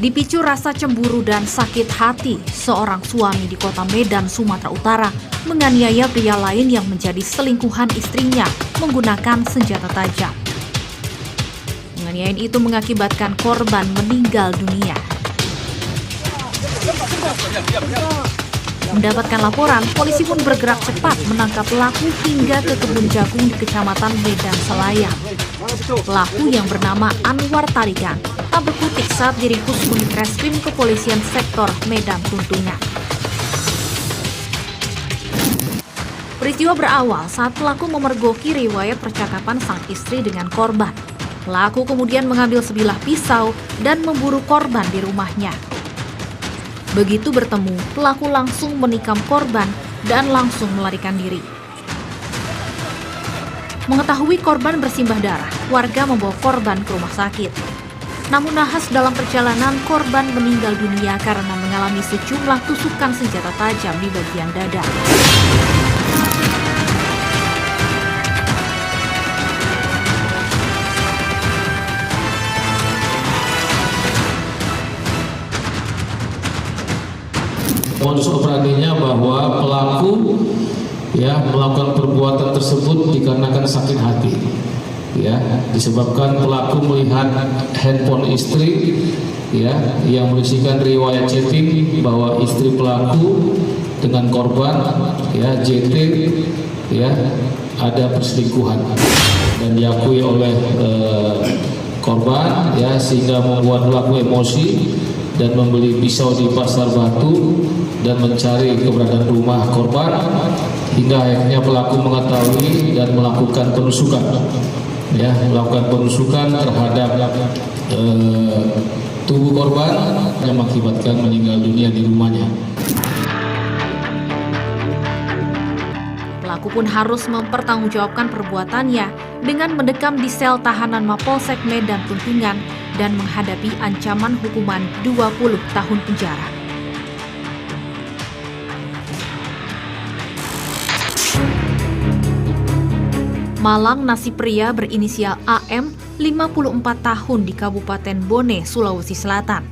Dipicu rasa cemburu dan sakit hati, seorang suami di kota Medan, Sumatera Utara menganiaya pria lain yang menjadi selingkuhan istrinya menggunakan senjata tajam. Penganiayaan itu mengakibatkan korban meninggal dunia. Mendapatkan laporan, polisi pun bergerak cepat menangkap pelaku hingga ke kebun jagung di Kecamatan Medan Selayang. Pelaku yang bernama Anwar Tarigan tak berkutik saat diringkus unit reskrim kepolisian sektor Medan Tuntungan. Peristiwa berawal saat pelaku memergoki riwayat percakapan sang istri dengan korban. Pelaku kemudian mengambil sebilah pisau dan memburu korban di rumahnya. Begitu bertemu, pelaku langsung menikam korban dan langsung melarikan diri. Mengetahui korban bersimbah darah, warga membawa korban ke rumah sakit. Namun nahas dalam perjalanan, korban meninggal dunia karena mengalami sejumlah tusukan senjata tajam di bagian dada. Modus operandinya bahwa pelaku melakukan perbuatan tersebut dikarenakan sakit hati, disebabkan pelaku melihat handphone istri, yang berisikan riwayat chatting bahwa istri pelaku dengan korban, JT, ada perselingkuhan dan diakui oleh korban, sehingga membuat pelaku emosi dan membeli pisau di Pasar Batu dan mencari keberadaan rumah korban hingga akhirnya pelaku mengetahui dan melakukan penusukan, terhadap tubuh korban yang mengakibatkan meninggal dunia di rumahnya. Pelaku pun harus mempertanggungjawabkan perbuatannya dengan mendekam di sel tahanan Mapolsek Medan Tuntungan dan menghadapi ancaman hukuman 20 tahun penjara. Malang nasib pria berinisial AM 54 tahun di Kabupaten Bone, Sulawesi Selatan.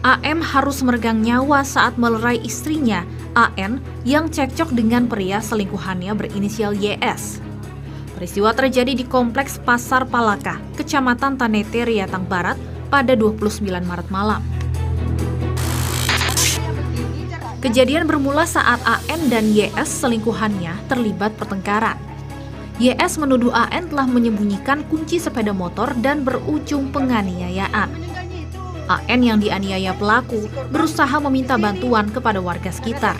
AM harus meregang nyawa saat melerai istrinya, AN, yang cekcok dengan pria selingkuhannya berinisial YS. Peristiwa terjadi di Kompleks Pasar Palaka, Kecamatan Tanete, Riatang Barat pada 29 Maret malam. Kejadian bermula saat AN dan YS selingkuhannya terlibat pertengkaran. YS menuduh AN telah menyembunyikan kunci sepeda motor dan berujung penganiayaan. AN yang dianiaya pelaku berusaha meminta bantuan kepada warga sekitar.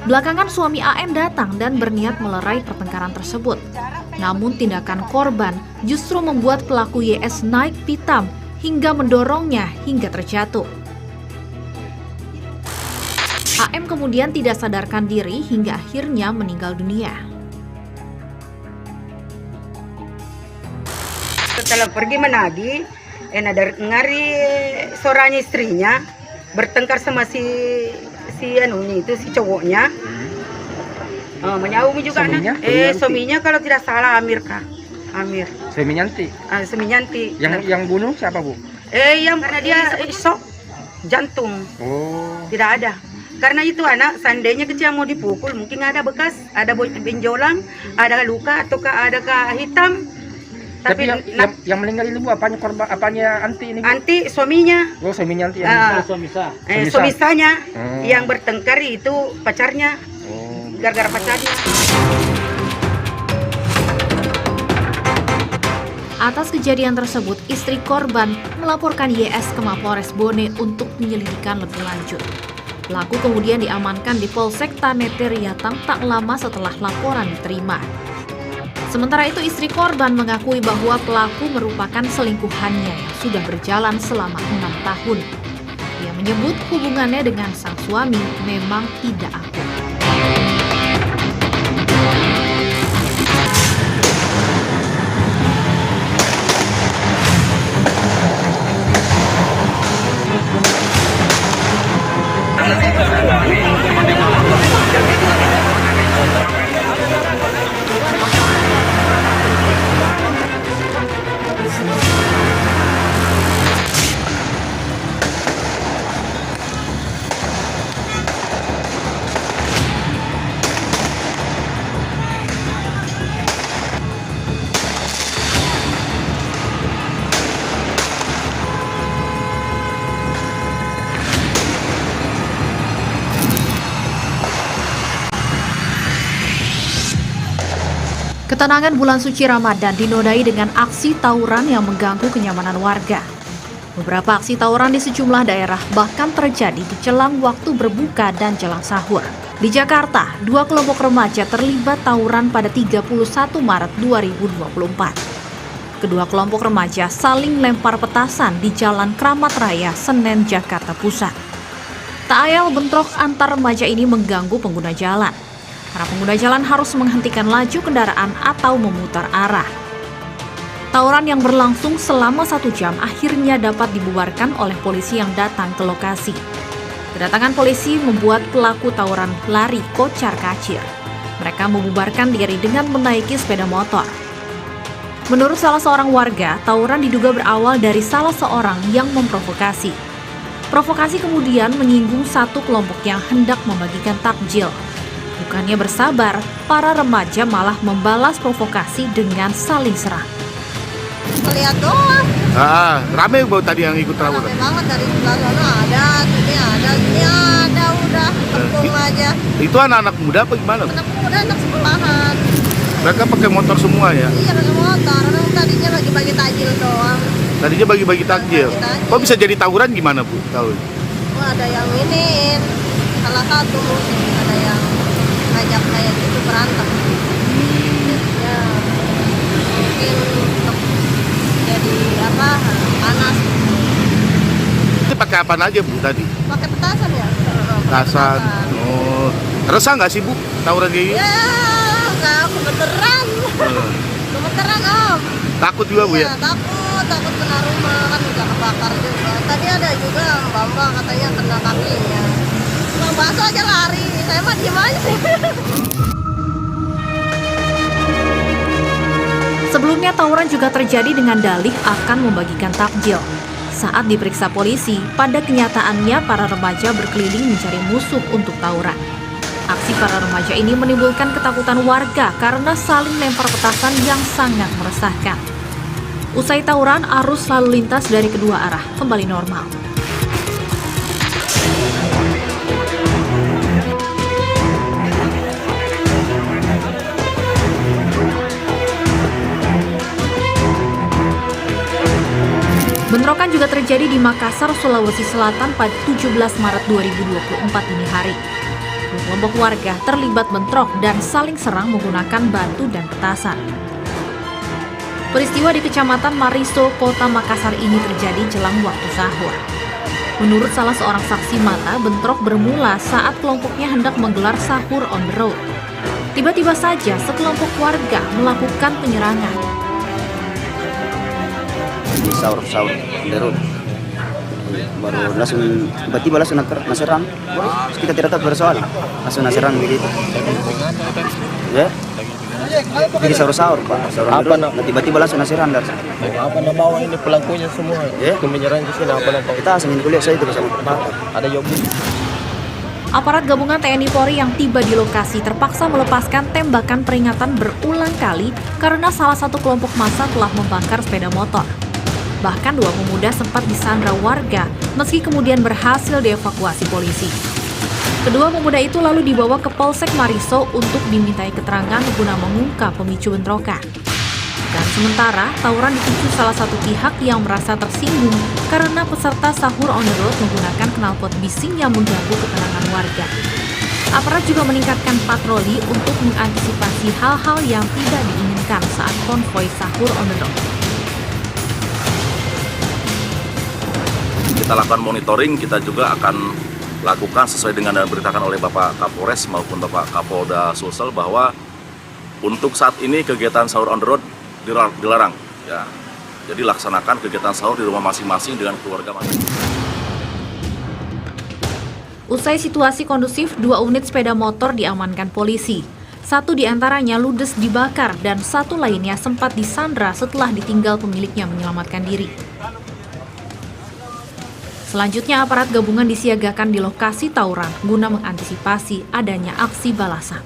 Belakangan suami AN datang dan berniat melerai pertengkaran tersebut. Namun tindakan korban justru membuat pelaku YS naik pitam hingga mendorongnya hingga terjatuh. AM kemudian tidak sadarkan diri hingga akhirnya meninggal dunia. Setelah pergi menagih, ngari suaranya istrinya bertengkar sama si cowoknya. Menyaumi juga suaminya? Suaminya kalau tidak salah Amir kah? Amir. Seminyanti. Seminyanti. Yang bunuh siapa, Bu? Yang karena dia shock jantung. Oh. Tidak ada. Karena itu anak seandainya kecil mau dipukul mungkin ada bekas, ada benjolan, ada luka ataukah ada hitam. Tapi yang meninggal ini, Bu, apanya korban, apanya anti ini, Bu? Anti suaminya. Oh, suaminya anti. Suamisanya yang bertengkar itu pacarnya. Gara-gara pacarnya. Atas kejadian tersebut, istri korban melaporkan YS ke Mapolres Bone untuk penyelidikan lebih lanjut. Pelaku kemudian diamankan di Polsek Tanete Riatang tak lama setelah laporan diterima. Sementara itu, istri korban mengakui bahwa pelaku merupakan selingkuhannya yang sudah berjalan selama 6 tahun. Ia menyebut hubungannya dengan sang suami memang tidak akur. Ketenangan bulan suci Ramadan dinodai dengan aksi tawuran yang mengganggu kenyamanan warga. Beberapa aksi tawuran di sejumlah daerah bahkan terjadi di jelang waktu berbuka dan jelang sahur. Di Jakarta, 2 kelompok remaja terlibat tawuran pada 31 Maret 2024. Kedua kelompok remaja saling lempar petasan di Jalan Kramat Raya, Senen, Jakarta Pusat. Tak ayal bentrok antar remaja ini mengganggu pengguna jalan. Para pengguna jalan harus menghentikan laju kendaraan atau memutar arah. Tawuran yang berlangsung selama 1 jam akhirnya dapat dibubarkan oleh polisi yang datang ke lokasi. Kedatangan polisi membuat pelaku tawuran lari kocar-kacir. Mereka membubarkan diri dengan menaiki sepeda motor. Menurut salah seorang warga, tawuran diduga berawal dari salah seorang yang memprovokasi. Provokasi kemudian menyinggung satu kelompok yang hendak membagikan takjil. Bukannya bersabar, para remaja malah membalas provokasi dengan saling serang. Melihat doang. Rame bau tadi yang ikut tawuran. Rame banget dari sebelah sana ada, sini ada, udah tepung aja. Itu anak-anak muda apa gimana? Anak muda, anak sekolahan. Mereka pakai motor semua ya? Iya, pakai motor. Orang tadinya bagi-bagi takjil doang. Tadinya bagi-bagi takjil. Kok bisa jadi tawuran gimana, Bu? Tahu? Oh, ada yang ini, salah satu mungkin ada yang ngajak kayak gitu berantem. Ya, mungkin untuk jadi panas. Itu pakai apa aja, Bu, tadi? Pakai petasan ya? Petasan. Oh, resah nggak sih, Bu, tawuran kayak gini? Ya, nggak kebetulan. Kebetulan, Om. Takut juga, Bu, ya? Iya, takut kena rumah, kan udah kebakar juga. Tadi ada juga Mbak katanya kena kakinya. Bang bakso aja lari, saya mah diem aja sih. Sebelumnya tawuran juga terjadi dengan dalih akan membagikan takjil. Saat diperiksa polisi, pada kenyataannya para remaja berkeliling mencari musuh untuk tawuran. Aksi para remaja ini menimbulkan ketakutan warga karena saling lempar petasan yang sangat meresahkan. Usai tawuran, arus lalu lintas dari kedua arah kembali normal. Bentrokan juga terjadi di Makassar, Sulawesi Selatan pada 17 Maret 2024 dini hari. Kelompok warga terlibat bentrok dan saling serang menggunakan batu dan petasan. Peristiwa di Kecamatan Mariso, Kota Makassar ini terjadi jelang waktu sahur. Menurut salah seorang saksi mata, bentrok bermula saat kelompoknya hendak menggelar sahur on the road. Tiba-tiba saja sekelompok warga melakukan penyerangan. Di sahur on the road baru langsung tiba-tiba langsung naserang. Terus kita tidak tahu persoalan, langsung naserang begitu ya. Jadi sahur Pak, sahur on the road, tiba-tiba langsung naserang dari sana. Apa nama ini pelakunya semua ya? Menyerang ke sini apa nama? Kita asal kuliah saya itu bersama Pak. Ada Yogi. Aparat gabungan TNI Polri yang tiba di lokasi terpaksa melepaskan tembakan peringatan berulang kali karena salah satu kelompok massa telah membakar sepeda motor. Bahkan 2 pemuda sempat disandra warga meski kemudian berhasil dievakuasi polisi. Kedua pemuda itu lalu dibawa ke Polsek Mariso untuk dimintai keterangan guna mengungkap pemicu bentrokan. Dan sementara, tawuran dipicu salah satu pihak yang merasa tersinggung karena peserta sahur on the road menggunakan knalpot bising yang mengganggu ketenangan warga. Aparat juga meningkatkan patroli untuk mengantisipasi hal-hal yang tidak diinginkan saat konvoi sahur on the road. Kita lakukan monitoring, kita juga akan lakukan sesuai dengan yang diberitakan oleh Bapak Kapolres maupun Bapak Kapolda Sulsel bahwa untuk saat ini kegiatan sahur on the road dilarang. Ya. Jadi laksanakan kegiatan sahur di rumah masing-masing dengan keluarga masing-masing. Usai situasi kondusif, 2 unit sepeda motor diamankan polisi. 1 diantaranya ludes dibakar dan 1 lainnya sempat disandra setelah ditinggal pemiliknya menyelamatkan diri. Selanjutnya, aparat gabungan disiagakan di lokasi tawuran guna mengantisipasi adanya aksi balasan.